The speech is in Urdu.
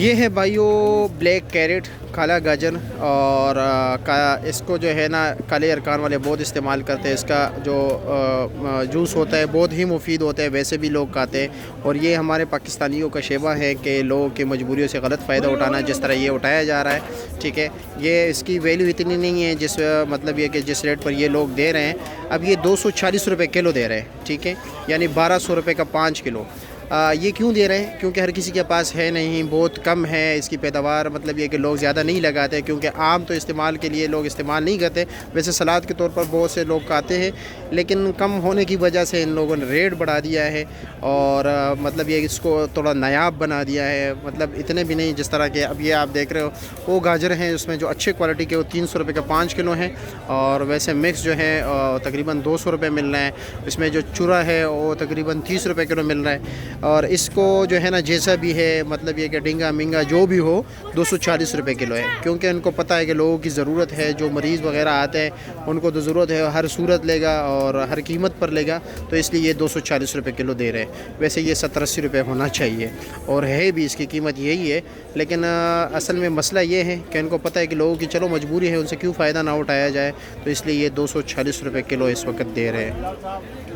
یہ ہے بھائیو بلیک کیرٹ، کالا گاجر، اور اس کو جو ہے نا کالے ارکان والے بہت استعمال کرتے ہیں۔ اس کا جو جوس ہوتا ہے بہت ہی مفید ہوتا ہے، ویسے بھی لوگ کھاتے ہیں۔ اور یہ ہمارے پاکستانیوں کا شیوہ ہے کہ لوگوں کی مجبوریوں سے غلط فائدہ اٹھانا، جس طرح یہ اٹھایا جا رہا ہے، ٹھیک ہے۔ یہ اس کی ویلیو اتنی نہیں ہے جس مطلب یہ کہ جس ریٹ پر یہ لوگ دے رہے ہیں۔ اب یہ 240 روپے کلو دے رہے ہیں، ٹھیک ہے، یعنی 1200 روپے کا 5 کلو۔ یہ کیوں دے رہے ہیں؟ کیونکہ ہر کسی کے پاس ہے نہیں، بہت کم ہے اس کی پیداوار، مطلب یہ کہ لوگ زیادہ نہیں لگاتے، کیونکہ عام تو استعمال کے لیے لوگ استعمال نہیں کرتے۔ ویسے سلاد کے طور پر بہت سے لوگ کھاتے ہیں، لیکن کم ہونے کی وجہ سے ان لوگوں نے ریٹ بڑھا دیا ہے، اور مطلب یہ اس کو تھوڑا نایاب بنا دیا ہے، مطلب اتنے بھی نہیں جس طرح کہ اب یہ آپ دیکھ رہے ہو۔ وہ گاجر ہیں اس میں جو اچھے کوالٹی کے، وہ 300 روپے کا 5 کلو ہیں، اور ویسے مکس جو ہے تقریباً 200 روپے مل رہے ہیں۔ اس میں جو چورا ہے وہ تقریباً 30 روپے کلو مل رہا ہے، اور اس کو جو ہے نا جیسا بھی ہے، مطلب یہ کہ ڈنگا منگا جو بھی ہو 240 روپے کلو ہے، کیونکہ ان کو پتہ ہے کہ لوگوں کی ضرورت ہے، جو مریض وغیرہ آتے ہیں ان کو تو ضرورت ہے، ہر صورت لے گا اور ہر قیمت پر لے گا، تو اس لیے یہ 240 روپے کلو دے رہے ہیں۔ ویسے یہ 70-80 روپے ہونا چاہیے، اور ہے بھی اس کی قیمت یہی ہے، لیکن اصل میں مسئلہ یہ ہے کہ ان کو پتہ ہے کہ لوگوں کی چلو مجبوری ہے، ان سے کیوں فائدہ نہ اٹھایا جائے، تو اس لیے یہ 240 روپے کلو اس وقت دے رہے ہیں۔